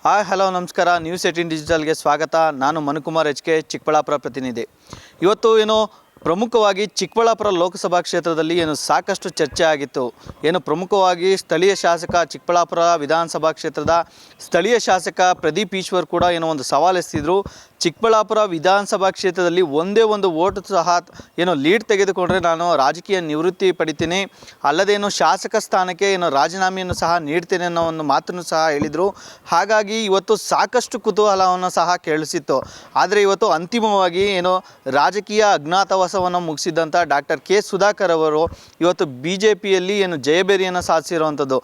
Hi hello ನಮಸ್ಕಾರ. News 18 ಡಿಜಿಟಲ್ಗೆ ಸ್ವಾಗತ. ನಾನು ಮನುಕುಮಾರ್ HK, ಚಿಕ್ಕಬಳ್ಳಾಪುರ ಪ್ರತಿನಿಧಿ. ಇವತ್ತು ಪ್ರಮುಖವಾಗಿ ಚಿಕ್ಕಬಳ್ಳಾಪುರ ಲೋಕಸಭಾ ಕ್ಷೇತ್ರದಲ್ಲಿ ಸಾಕಷ್ಟು ಚರ್ಚೆ ಆಗಿತ್ತು. ಪ್ರಮುಖವಾಗಿ ಸ್ಥಳೀಯ ಶಾಸಕ, ಚಿಕ್ಕಬಳ್ಳಾಪುರ ವಿಧಾನಸಭಾ ಕ್ಷೇತ್ರದ ಸ್ಥಳೀಯ ಶಾಸಕ ಪ್ರದೀಪ್ ಈಶ್ವರ್ ಕೂಡ ಒಂದು ಸವಾಲು ಎಸೆದಿದ್ರು. ಚಿಕ್ಕಬಳ್ಳಾಪುರ ವಿಧಾನಸಭಾ ಕ್ಷೇತ್ರದಲ್ಲಿ ಒಂದೇ ಒಂದು ವೋಟ್ ಸಹ ಲೀಡ್ ತೆಗೆದುಕೊಂಡ್ರೆ ನಾನು ರಾಜಕೀಯ ನಿವೃತ್ತಿ ಪಡಿತೀನಿ, ಅಲ್ಲದೆ ಶಾಸಕ ಸ್ಥಾನಕ್ಕೆ ರಾಜೀನಾಮೆಯನ್ನು ಸಹ ನೀಡ್ತೇನೆ ಅನ್ನೋ ಒಂದು ಮಾತನ್ನು ಸಹ ಹೇಳಿದರು. ಹಾಗಾಗಿ ಇವತ್ತು ಸಾಕಷ್ಟು ಕುತೂಹಲವನ್ನು ಸಹ ಕೇಳಿಸಿತ್ತು. ಆದರೆ ಇವತ್ತು ಅಂತಿಮವಾಗಿ ರಾಜಕೀಯ ಅಜ್ಞಾತವಾಸವನ್ನು ಮುಗಿಸಿದಂಥ ಡಾಕ್ಟರ್ ಕೆ ಸುಧಾಕರ್ ಅವರು ಇವತ್ತು BJPಯಲ್ಲಿ ಜಯಬೇರಿಯನ್ನು ಸಾಧಿಸಿರುವಂಥದ್ದು.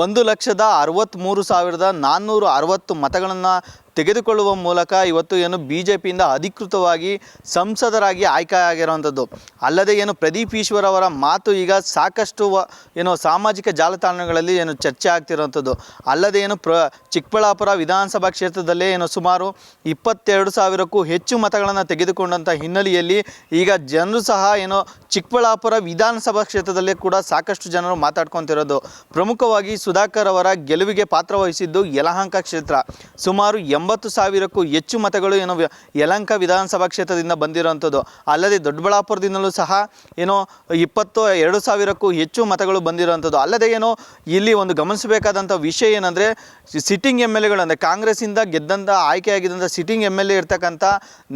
1,63,460 ಮತಗಳನ್ನು ತೆಗೆದುಕೊಳ್ಳುವ ಮೂಲಕ ಇವತ್ತು BJPಯಿಂದ ಅಧಿಕೃತವಾಗಿ ಸಂಸದರಾಗಿ ಆಯ್ಕೆಯಾಗಿರುವಂಥದ್ದು. ಅಲ್ಲದೆ ಪ್ರದೀಪ್ ಈಶ್ವರ್ ಅವರ ಮಾತು ಈಗ ಸಾಕಷ್ಟು ಸಾಮಾಜಿಕ ಜಾಲತಾಣಗಳಲ್ಲಿ ಚರ್ಚೆ ಆಗ್ತಿರುವಂಥದ್ದು. ಅಲ್ಲದೆ ಚಿಕ್ಕಬಳ್ಳಾಪುರ ವಿಧಾನಸಭಾ ಕ್ಷೇತ್ರದಲ್ಲೇ ಸುಮಾರು 22,000ಕ್ಕೂ ಹೆಚ್ಚು ಮತಗಳನ್ನು ತೆಗೆದುಕೊಂಡಂಥ ಹಿನ್ನೆಲೆಯಲ್ಲಿ ಈಗ ಜನರು ಸಹ ಚಿಕ್ಕಬಳ್ಳಾಪುರ ವಿಧಾನಸಭಾ ಕ್ಷೇತ್ರದಲ್ಲೇ ಕೂಡ ಸಾಕಷ್ಟು ಜನರು ಮಾತಾಡ್ಕೊತಿರೋದು. ಪ್ರಮುಖವಾಗಿ ಸುಧಾಕರ್ ಅವರ ಗೆಲುವಿಗೆ ಪಾತ್ರವಹಿಸಿದ್ದು ಯಲಹಂಕ ಕ್ಷೇತ್ರ. ಸುಮಾರು 80,000ಕ್ಕೂ ಹೆಚ್ಚು ಮತಗಳು ಯಲಹಂಕ ವಿಧಾನಸಭಾ ಕ್ಷೇತ್ರದಿಂದ ಬಂದಿರುವಂಥದ್ದು. ಅಲ್ಲದೆ ದೊಡ್ಡಬಳ್ಳಾಪುರದಿಂದಲೂ ಸಹ 22,000ಕ್ಕೂ ಹೆಚ್ಚು ಮತಗಳು ಬಂದಿರುವಂಥದ್ದು. ಅಲ್ಲದೆ ಇಲ್ಲಿ ಗಮನಿಸಬೇಕಾದಂಥ ವಿಷಯ ಏನಂದರೆ, ಸಿಟ್ಟಿಂಗ್ MLAಗಳು ಅಂದರೆ ಕಾಂಗ್ರೆಸ್ಸಿಂದ ಗೆದ್ದಂಥ ಆಯ್ಕೆಯಾಗಿದ್ದಂಥ ಸಿಟ್ಟಿಂಗ್ MLA ಇರ್ತಕ್ಕಂಥ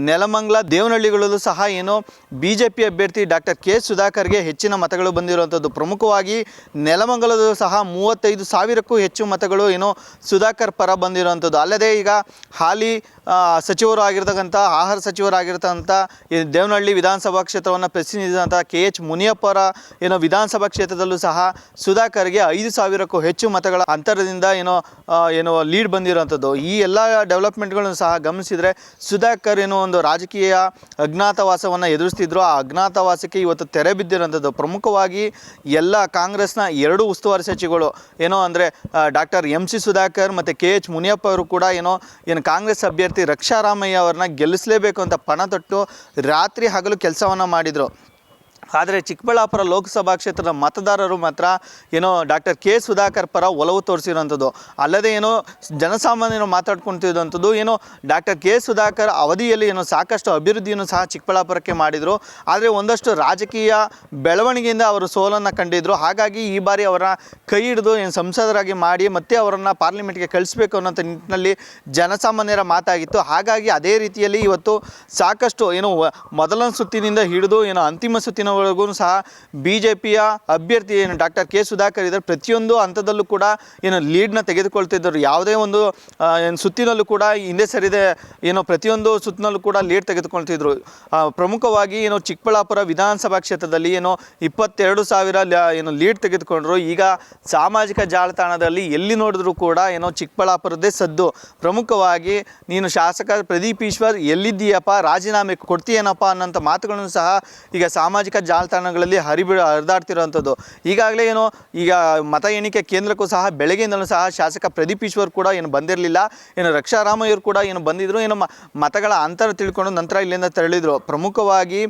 ನೆಲಮಂಗಲ, ದೇವನಹಳ್ಳಿಗಳಲ್ಲೂ ಸಹ BJP ಅಭ್ಯರ್ಥಿ ಡಾಕ್ಟರ್ ಕೆ ಸುಧಾಕರ್ಗೆ ಹೆಚ್ಚಿನ ಮತಗಳು ಬಂದಿರುವಂಥದ್ದು. ಪ್ರಮುಖವಾಗಿ ನೆಲಮಂಗಲದಲ್ಲೂ ಸಹ 35,000ಕ್ಕೂ ಹೆಚ್ಚು ಮತಗಳು ಸುಧಾಕರ್ ಪರ ಬಂದಿರುವಂಥದ್ದು. ಅಲ್ಲದೆ ಈಗ ಹಾಲಿ ಸಚಿವರು ಆಗಿರ್ತಕ್ಕಂಥ ಆಹಾರ ಸಚಿವರಾಗಿರ್ತಕ್ಕಂಥ ದೇವನಹಳ್ಳಿ ವಿಧಾನಸಭಾ ಕ್ಷೇತ್ರವನ್ನು ಪ್ರತಿನಿಧಿಸಿದಂಥ KH ಮುನಿಯಪ್ಪರ ವಿಧಾನಸಭಾ ಕ್ಷೇತ್ರದಲ್ಲೂ ಸಹ ಸುಧಾಕರ್ಗೆ 5,000ಕ್ಕೂ ಹೆಚ್ಚು ಮತಗಳ ಅಂತರದಿಂದ ಲೀಡ್ ಬಂದಿರುವಂಥದ್ದು. ಈ ಎಲ್ಲ ಡೆವಲಪ್ಮೆಂಟ್ಗಳನ್ನು ಸಹ ಗಮನಿಸಿದರೆ ಸುಧಾಕರ್ ಒಂದು ರಾಜಕೀಯ ಅಜ್ಞಾತವಾಸವನ್ನು ಎದುರಿಸ್ತಿದ್ರು. ಆ ಅಜ್ಞಾತವಾಸಕ್ಕೆ ಇವತ್ತು ತೆರೆ ಬಿದ್ದಿರುವಂಥದ್ದು. ಪ್ರಮುಖವಾಗಿ ಎಲ್ಲ ಕಾಂಗ್ರೆಸ್ನ 2 ಉಸ್ತುವಾರಿ ಸಚಿವರು ಅಂದರೆ ಡಾಕ್ಟರ್ MC ಸುಧಾಕರ್ ಮತ್ತು KH ಮುನಿಯಪ್ಪ ಅವರು ಕೂಡ ಕಾಂಗ್ರೆಸ್ ಅಭ್ಯರ್ಥಿ ರಕ್ಷಾರಾಮಯ್ಯ ಅವರನ್ನ ಗೆಲ್ಲಿಸಲೇಬೇಕು ಅಂತ ಪಣ ತೊಟ್ಟು ರಾತ್ರಿ ಹಗಲು ಕೆಲಸವನ್ನು ಮಾಡಿದರು. ಆದರೆ ಚಿಕ್ಕಬಳ್ಳಾಪುರ ಲೋಕಸಭಾ ಕ್ಷೇತ್ರದ ಮತದಾರರು ಮಾತ್ರ ಡಾಕ್ಟರ್ ಕೆ ಸುಧಾಕರ್ ಪರ ಒಲವು ತೋರಿಸಿರುವಂಥದ್ದು. ಅಲ್ಲದೆ ಜನಸಾಮಾನ್ಯರು ಮಾತಾಡ್ಕೊತಿದ್ದಂಥದ್ದು ಡಾಕ್ಟರ್ ಕೆ ಸುಧಾಕರ್ ಅವಧಿಯಲ್ಲಿ ಸಾಕಷ್ಟು ಅಭಿವೃದ್ಧಿಯನ್ನು ಸಹ ಚಿಕ್ಕಬಳ್ಳಾಪುರಕ್ಕೆ ಮಾಡಿದರು. ಆದರೆ ಒಂದಷ್ಟು ರಾಜಕೀಯ ಬೆಳವಣಿಗೆಯಿಂದ ಅವರು ಸೋಲನ್ನು ಕಂಡಿದ್ದರು. ಹಾಗಾಗಿ ಈ ಬಾರಿ ಅವರ ಕೈ ಹಿಡಿದು ಸಂಸದರಾಗಿ ಮಾಡಿ ಮತ್ತೆ ಅವರನ್ನು ಪಾರ್ಲಿಮೆಂಟ್ಗೆ ಕಳಿಸಬೇಕು ಅನ್ನೋಂಥ ನಿಟ್ಟಿನಲ್ಲಿ ಜನಸಾಮಾನ್ಯರ ಮಾತಾಗಿತ್ತು. ಹಾಗಾಗಿ ಅದೇ ರೀತಿಯಲ್ಲಿ ಇವತ್ತು ಸಾಕಷ್ಟು ಮೊದಲ ಸುತ್ತಿನಿಂದ ಹಿಡಿದು ಅಂತಿಮ ಸುತ್ತಿನ ಸಹ BJPಯ ಅಭ್ಯರ್ಥಿ ಡಾಕ್ಟರ್ ಕೆ ಸುಧಾಕರ್ ಇದ್ದಾರೆ. ಪ್ರತಿಯೊಂದು ಹಂತದಲ್ಲೂ ಕೂಡ ಲೀಡ್ನ ತೆಗೆದುಕೊಳ್ತಿದ್ದರು. ಯಾವುದೇ ಒಂದು ಸುತ್ತಿನಲ್ಲೂ ಕೂಡ ಹಿಂದೆ ಸರಿದೆ ಪ್ರತಿಯೊಂದು ಸುತ್ತಿನಲ್ಲೂ ಕೂಡ ಲೀಡ್ ತೆಗೆದುಕೊಳ್ತಿದ್ರು. ಪ್ರಮುಖವಾಗಿ ಚಿಕ್ಕಬಳ್ಳಾಪುರ ವಿಧಾನಸಭಾ ಕ್ಷೇತ್ರದಲ್ಲಿ 22,000 ಲೀಡ್ ತೆಗೆದುಕೊಂಡ್ರು. ಈಗ ಸಾಮಾಜಿಕ ಜಾಲತಾಣದಲ್ಲಿ ಎಲ್ಲಿ ನೋಡಿದ್ರು ಕೂಡ ಚಿಕ್ಕಬಳ್ಳಾಪುರದ್ದೇ ಸದ್ದು. ಪ್ರಮುಖವಾಗಿ ನೀನು ಶಾಸಕ ಪ್ರದೀಪ್ ಈಶ್ವರ್ ಎಲ್ಲಿದ್ದೀಯಪ್ಪ, ರಾಜೀನಾಮೆ ಕೊಡ್ತೀಯೇನಪ್ಪ ಅನ್ನೋಂಥ ಮಾತುಗಳನ್ನು ಸಹ ಈಗ ಸಾಮಾಜಿಕ ಜಾಲತಾಣಗಳಲ್ಲಿ ಹರಿದಾಡ್ತಿರೋವಂಥದ್ದು. ಈಗಾಗಲೇ ಈಗ ಮತ ಎಣಿಕೆ ಕೇಂದ್ರಕ್ಕೂ ಸಹ ಬೆಳಗ್ಗೆಯಿಂದಲೂ ಸಹ ಶಾಸಕ ಪ್ರದೀಪ್ ಈಶ್ವರ್ ಕೂಡ ಬಂದಿರಲಿಲ್ಲ. ರಕ್ಷಾರಾಮಯ್ಯರು ಕೂಡ ಬಂದಿದ್ದರು. ಮತಗಳ ಅಂತರ ತಿಳ್ಕೊಂಡು ನಂತರ ಇಲ್ಲಿಂದ ತೆರಳಿದರು. ಪ್ರಮುಖವಾಗಿ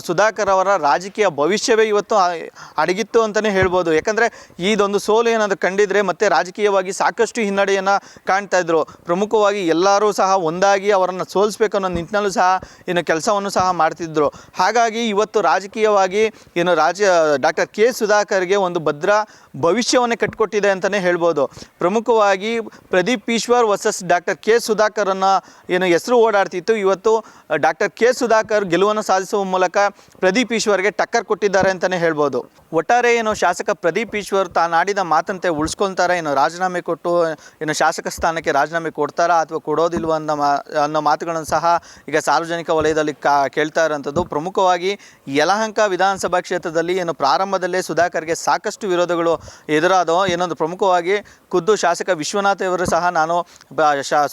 ಸುಧಾಕರ್ ಅವರ ರಾಜಕೀಯ ಭವಿಷ್ಯವೇ ಇವತ್ತು ಅಡಗಿತ್ತು ಅಂತಲೇ ಹೇಳ್ಬೋದು. ಯಾಕಂದರೆ ಇದೊಂದು ಸೋಲು ಏನಾದರೂ ಕಂಡಿದ್ರೆ ಮತ್ತೆ ರಾಜಕೀಯವಾಗಿ ಸಾಕಷ್ಟು ಹಿನ್ನಡೆಯನ್ನು ಕಾಣ್ತಾ ಇದ್ರು. ಪ್ರಮುಖವಾಗಿ ಎಲ್ಲರೂ ಸಹ ಒಂದಾಗಿ ಅವರನ್ನು ಸೋಲಿಸಬೇಕು ಅನ್ನೋ ನಿಟ್ಟಿನಲ್ಲೂ ಸಹ ಕೆಲಸವನ್ನು ಸಹ ಮಾಡ್ತಿದ್ರು. ಹಾಗಾಗಿ ಇವತ್ತು ರಾಜಕೀಯವಾಗಿ ಡಾಕ್ಟರ್ ಕೆ ಸುಧಾಕರ್ಗೆ ಒಂದು ಭದ್ರ ಭವಿಷ್ಯವನ್ನು ಕಟ್ಟಿಕೊಟ್ಟಿದೆ ಅಂತಲೇ ಹೇಳ್ಬೋದು. ಪ್ರಮುಖವಾಗಿ Pradeep Eshwar versus doctor K ಸುಧಾಕರನ್ನು ಹೆಸರು ಓಡಾಡ್ತಿತ್ತು. ಇವತ್ತು ಡಾಕ್ಟರ್ ಕೆ ಸುಧಾಕರ್ ಗೆಲುವನ್ನು ಸಾಧಿಸುವ ಮೂಲಕ ಪ್ರದೀಪ್ ಈಶ್ವರ್ಗೆ ಟಕ್ಕರ್ ಕೊಟ್ಟಿದ್ದಾರೆ ಅಂತಲೇ ಹೇಳ್ಬೋದು. ಒಟ್ಟಾರೆ ಶಾಸಕ ಪ್ರದೀಪ್ ಈಶ್ವರ್ ತಾನಾಡಿದ ಮಾತಂತೆ ಉಳಿಸ್ಕೊಳ್ತಾರೆ, ರಾಜೀನಾಮೆ ಕೊಟ್ಟು ಶಾಸಕ ಸ್ಥಾನಕ್ಕೆ ರಾಜೀನಾಮೆ ಕೊಡ್ತಾರಾ ಅಥವಾ ಕೊಡೋದಿಲ್ವ ಅನ್ನೋ ಮಾತುಗಳನ್ನು ಸಹ ಈಗ ಸಾರ್ವಜನಿಕ ವಲಯದಲ್ಲಿ ಕೇಳ್ತಾ ಇರೋಂಥದ್ದು. ಪ್ರಮುಖವಾಗಿ ಯಲಹಂಕ ವಿಧಾನಸಭಾ ಕ್ಷೇತ್ರದಲ್ಲಿ ಪ್ರಾರಂಭದಲ್ಲೇ ಸುಧಾಕರ್ಗೆ ಸಾಕಷ್ಟು ವಿರೋಧಗಳು ಎದುರಾದವು. ಪ್ರಮುಖವಾಗಿ ಖುದ್ದು ಶಾಸಕ ವಿಶ್ವನಾಥ್ ಅವರು ಸಹ ನಾನು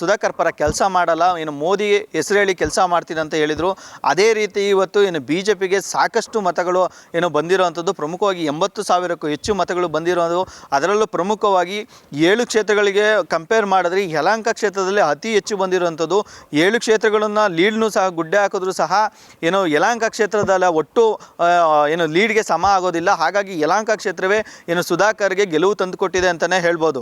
ಸುಧಾಕರ್ ಪರ ಕೆಲಸ ಮಾಡಲ್ಲ, ಮೋದಿ ಹೆಸರು ಹೇಳಿ ಕೆಲಸ ಮಾಡ್ತೀನಿ ಅಂತ ಹೇಳಿದರು. ಅದೇ ರೀತಿ ಇವತ್ತು BJPಗೆ ಸಾಕಷ್ಟು ಮತಗಳು ಬಂದಿರುವಂಥದ್ದು. ಪ್ರಮುಖವಾಗಿ 80,000ಕ್ಕೂ ಹೆಚ್ಚು ಮತಗಳು ಬಂದಿರೋದು. ಅದರಲ್ಲೂ ಪ್ರಮುಖವಾಗಿ 7 ಕ್ಷೇತ್ರಗಳಿಗೆ ಕಂಪೇರ್ ಮಾಡಿದ್ರೆ ಯಲಹಂಕ ಕ್ಷೇತ್ರದಲ್ಲಿ ಅತಿ ಹೆಚ್ಚು ಬಂದಿರುವಂಥದ್ದು. 7 ಕ್ಷೇತ್ರಗಳನ್ನು ಲೀಡ್ನು ಸಹ ಗುಡ್ಡೆ ಹಾಕಿದ್ರು ಸಹ ಯಲಹಂಕ ಕ್ಷೇತ್ರದಲ್ಲ ಒಟ್ಟು ಲೀಡ್ಗೆ ಸಮ ಆಗೋದಿಲ್ಲ. ಹಾಗಾಗಿ ಯಲಹಂಕ ಕ್ಷೇತ್ರವೇ ಸುಧಾಕರ್ಗೆ ಗೆಲುವು ತಂದುಕೊಟ್ಟಿದೆ ಅಂತಲೇ ಹೇಳ್ಬೋದು.